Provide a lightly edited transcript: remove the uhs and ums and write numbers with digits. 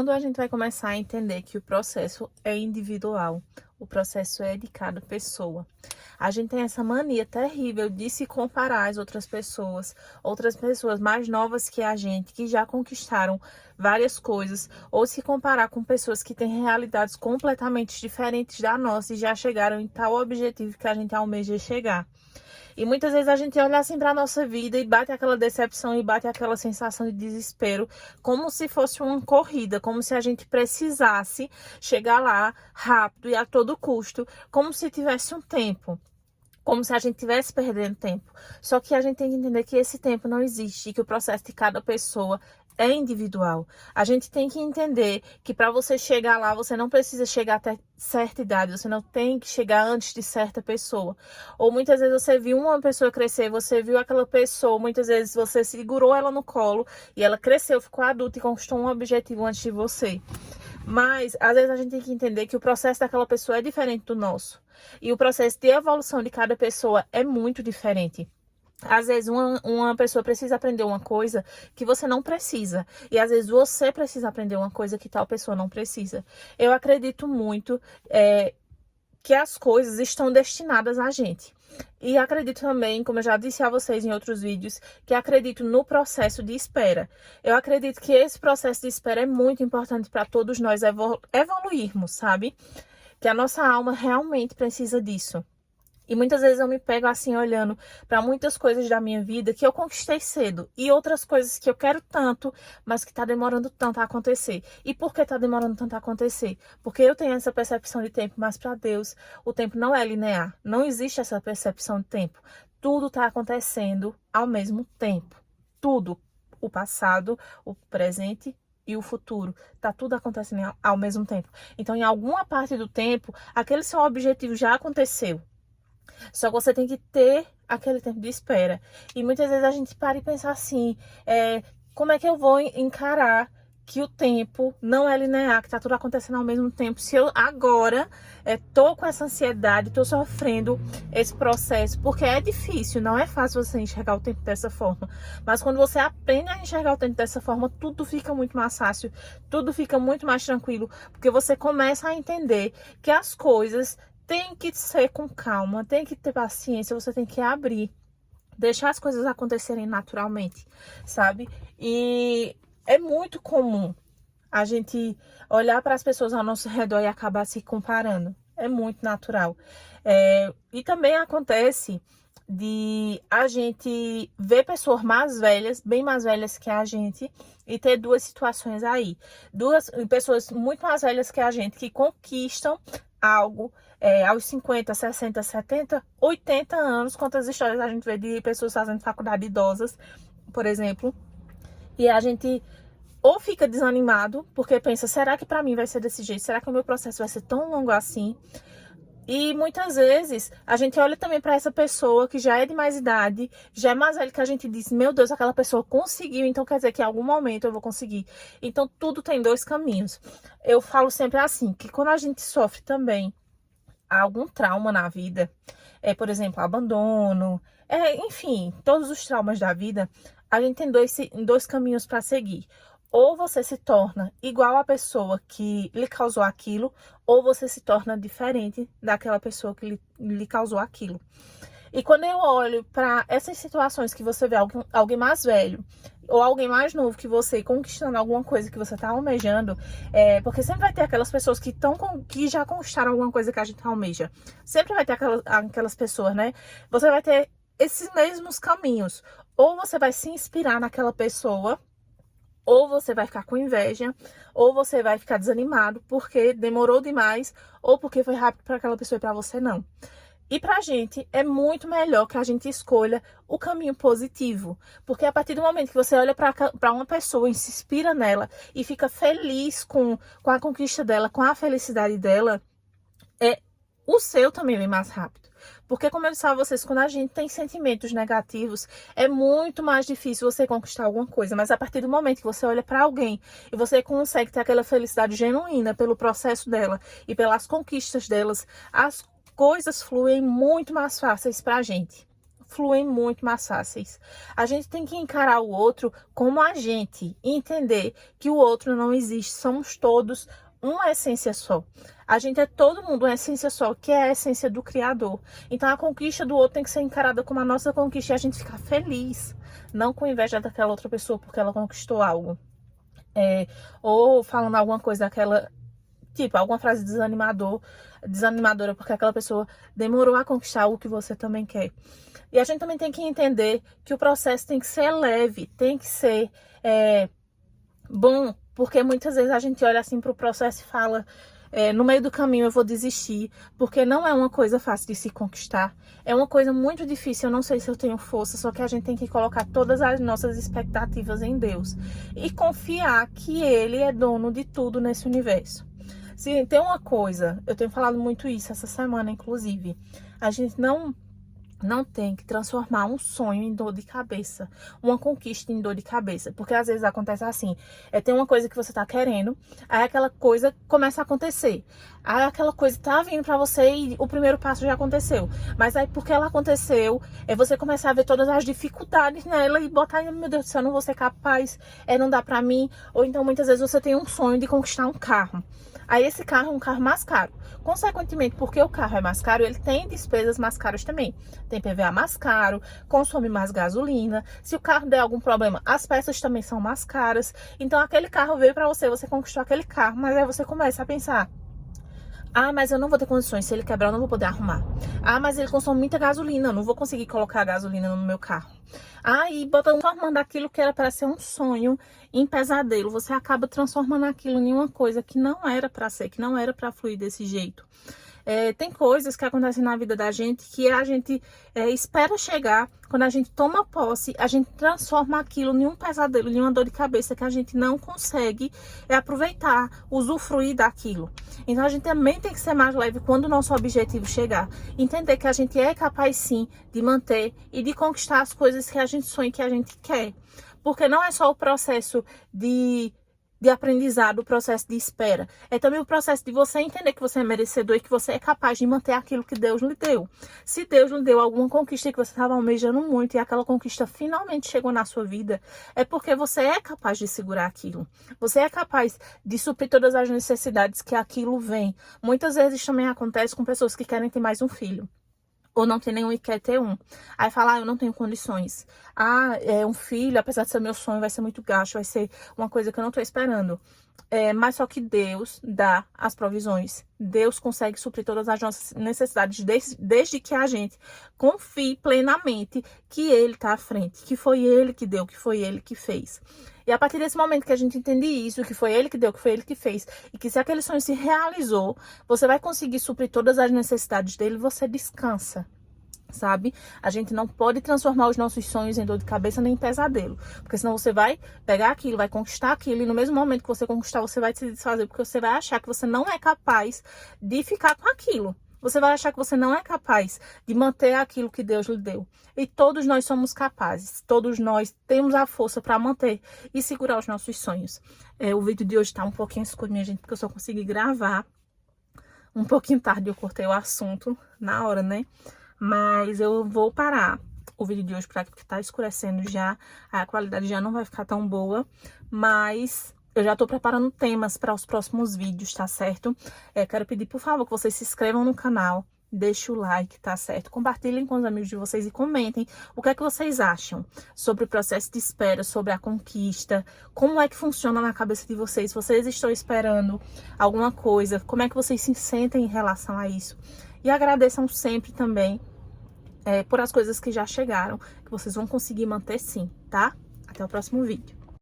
quando a gente vai começar a entender que o processo é individual, o processo é de cada pessoa. A gente tem essa mania terrível de se comparar às outras pessoas mais novas que a gente, que já conquistaram várias coisas, ou se comparar com pessoas que têm realidades completamente diferentes da nossa e já chegaram em tal objetivo que a gente almeja chegar. E muitas vezes a gente olha assim para a nossa vida e bate aquela decepção e bate aquela sensação de desespero, como se fosse uma corrida, como se a gente precisasse chegar lá rápido e a todo custo, como se tivesse um tempo. Como se a gente estivesse perdendo tempo. Só que a gente tem que entender que esse tempo não existe e que o processo de cada pessoa é individual. A gente tem que entender que para você chegar lá, você não precisa chegar até certa idade, você não tem que chegar antes de certa pessoa. Ou muitas vezes você viu uma pessoa crescer, você viu aquela pessoa, muitas vezes você segurou ela no colo e ela cresceu, ficou adulta e conquistou um objetivo antes de você. Mas, às vezes, a gente tem que entender que o processo daquela pessoa é diferente do nosso. E o processo de evolução de cada pessoa é muito diferente. Às vezes, uma pessoa precisa aprender uma coisa que você não precisa. E, às vezes, você precisa aprender uma coisa que tal pessoa não precisa. Eu acredito muito que as coisas estão destinadas a gente. E acredito também, como eu já disse a vocês em outros vídeos, que acredito no processo de espera. Eu acredito que esse processo de espera é muito importante para todos nós evoluirmos, sabe? Que a nossa alma realmente precisa disso. E muitas vezes eu me pego assim olhando para muitas coisas da minha vida que eu conquistei cedo e outras coisas que eu quero tanto, mas que tá demorando tanto a acontecer. E por que tá demorando tanto a acontecer? Porque eu tenho essa percepção de tempo, mas para Deus o tempo não é linear. Não existe essa percepção de tempo. Tudo tá acontecendo ao mesmo tempo. Tudo. O passado, o presente e o futuro. Tá tudo acontecendo ao mesmo tempo. Então, em alguma parte do tempo, aquele seu objetivo já aconteceu. Só que você tem que ter aquele tempo de espera. E muitas vezes a gente para e pensa assim, como é que eu vou encarar que o tempo não é linear, que tá tudo acontecendo ao mesmo tempo, se eu agora tô com essa ansiedade, tô sofrendo esse processo, porque é difícil, não é fácil você enxergar o tempo dessa forma, mas quando você aprende a enxergar o tempo dessa forma, tudo fica muito mais fácil, tudo fica muito mais tranquilo, porque você começa a entender que as coisas tem que ser com calma, tem que ter paciência, você tem que abrir, deixar as coisas acontecerem naturalmente, sabe? E é muito comum a gente olhar para as pessoas ao nosso redor e acabar se comparando. É muito natural. E também acontece de a gente ver pessoas mais velhas, bem mais velhas que a gente, e ter duas situações aí. Duas pessoas muito mais velhas que a gente que conquistam algo aos 50, 60, 70, 80 anos. Quantas histórias a gente vê de pessoas fazendo faculdade idosas, por exemplo, e a gente ou fica desanimado, porque pensa, será que pra mim vai ser desse jeito? Será que o meu processo vai ser tão longo assim? E muitas vezes a gente olha também para essa pessoa que já é de mais idade, já é mais velha, que a gente diz, meu Deus, aquela pessoa conseguiu, então quer dizer que em algum momento eu vou conseguir. Então tudo tem dois caminhos. Eu falo sempre assim, que quando a gente sofre também algum trauma na vida, por exemplo, abandono, enfim, todos os traumas da vida, a gente tem dois caminhos para seguir. Ou você se torna igual à pessoa que lhe causou aquilo, ou você se torna diferente daquela pessoa que lhe causou aquilo. E quando eu olho para essas situações que você vê alguém mais velho ou alguém mais novo que você conquistando alguma coisa que você tá almejando, porque sempre vai ter aquelas pessoas que já conquistaram alguma coisa que a gente almeja. Sempre vai ter aquelas pessoas, né? Você vai ter esses mesmos caminhos. Ou você vai se inspirar naquela pessoa, ou você vai ficar com inveja, ou você vai ficar desanimado porque demorou demais, ou porque foi rápido para aquela pessoa e para você não. E pra gente é muito melhor que a gente escolha o caminho positivo. Porque a partir do momento que você olha para uma pessoa e se inspira nela e fica feliz com a conquista dela, com a felicidade dela, o seu também vem mais rápido. Porque, como eu disse a vocês, quando a gente tem sentimentos negativos, é muito mais difícil você conquistar alguma coisa. Mas a partir do momento que você olha para alguém e você consegue ter aquela felicidade genuína pelo processo dela e pelas conquistas delas, as coisas fluem muito mais fáceis pra gente. fluem muito mais fáceis. A gente tem que encarar o outro como a gente e entender que o outro não existe. Somos todos uma essência só. A gente é todo mundo uma essência só, que é a essência do Criador. Então a conquista do outro tem que ser encarada como a nossa conquista e a gente ficar feliz, não com inveja daquela outra pessoa porque ela conquistou algo. Ou falando alguma coisa daquela, tipo, alguma frase desanimadora porque aquela pessoa demorou a conquistar algo que você também quer. E a gente também tem que entender que o processo tem que ser leve, tem que ser bom, porque muitas vezes a gente olha assim para o processo e fala, no meio do caminho eu vou desistir, porque não é uma coisa fácil de se conquistar, é uma coisa muito difícil, eu não sei se eu tenho força, só que a gente tem que colocar todas as nossas expectativas em Deus e confiar que Ele é dono de tudo nesse universo. Se tem uma coisa, eu tenho falado muito isso essa semana, inclusive, a gente não tem que transformar um sonho em dor de cabeça, uma conquista em dor de cabeça, porque às vezes acontece assim, tem uma coisa que você tá querendo, aí aquela coisa começa a acontecer, aí aquela coisa tá vindo pra você e o primeiro passo já aconteceu, mas aí porque ela aconteceu, você começa a ver todas as dificuldades nela e botar, meu Deus do céu, eu não vou ser capaz, não dá pra mim, ou então muitas vezes você tem um sonho de conquistar um carro. Aí esse carro é um carro mais caro. Consequentemente, porque o carro é mais caro, ele tem despesas mais caras também. Tem PVA mais caro, consome mais gasolina. Se o carro der algum problema, as peças também são mais caras. Então aquele carro veio pra você, você conquistou aquele carro, mas aí você começa a pensar: ah, mas eu não vou ter condições, se ele quebrar eu não vou poder arrumar. Ah, mas ele consome muita gasolina, eu não vou conseguir colocar gasolina no meu carro. Ah, e transformando aquilo que era para ser um sonho em pesadelo. Você acaba transformando aquilo em uma coisa que não era para ser, que não era para fluir desse jeito. Tem coisas que acontecem na vida da gente que a gente espera chegar. Quando a gente toma posse, a gente transforma aquilo em um pesadelo, em uma dor de cabeça que a gente não consegue aproveitar, usufruir daquilo. Então a gente também tem que ser mais leve quando o nosso objetivo chegar. Entender que a gente é capaz sim de manter e de conquistar as coisas que a gente sonha e que a gente quer. Porque não é só o processo de aprendizado, o processo de espera. É também o processo de você entender que você é merecedor e que você é capaz de manter aquilo que Deus lhe deu. Se Deus lhe deu alguma conquista que você estava almejando muito e aquela conquista finalmente chegou na sua vida, é porque você é capaz de segurar aquilo. Você é capaz de suprir todas as necessidades que aquilo vem. Muitas vezes também acontece com pessoas que querem ter mais um filho. Ou não tem nenhum e quer ter um. Aí fala, eu não tenho condições. Um filho, apesar de ser meu sonho, vai ser muito gasto, vai ser uma coisa que eu não tô esperando. Mas só que Deus dá as provisões. Deus consegue suprir todas as nossas necessidades, desde que a gente confie plenamente que Ele tá à frente, que foi Ele que deu, que foi Ele que fez. E a partir desse momento que a gente entende isso, que foi Ele que deu, que foi Ele que fez, e que se aquele sonho se realizou, você vai conseguir suprir todas as necessidades dele, você descansa, sabe? A gente não pode transformar os nossos sonhos em dor de cabeça nem em pesadelo, porque senão você vai pegar aquilo, vai conquistar aquilo, e no mesmo momento que você conquistar, você vai se desfazer, porque você vai achar que você não é capaz de ficar com aquilo. Você vai achar que você não é capaz de manter aquilo que Deus lhe deu. E todos nós somos capazes. Todos nós temos a força para manter e segurar os nossos sonhos. O vídeo de hoje tá um pouquinho escuro, minha gente, porque eu só consegui gravar um pouquinho tarde. Eu cortei o assunto na hora, né? Mas eu vou parar o vídeo de hoje porque tá escurecendo já. A qualidade já não vai ficar tão boa. Mas eu já tô preparando temas para os próximos vídeos, tá certo? Quero pedir, por favor, que vocês se inscrevam no canal, deixem o like, tá certo? Compartilhem com os amigos de vocês e comentem o que é que vocês acham sobre o processo de espera, sobre a conquista, como é que funciona na cabeça de vocês, vocês estão esperando alguma coisa, como é que vocês se sentem em relação a isso. E agradeçam sempre também por as coisas que já chegaram, que vocês vão conseguir manter sim, tá? Até o próximo vídeo.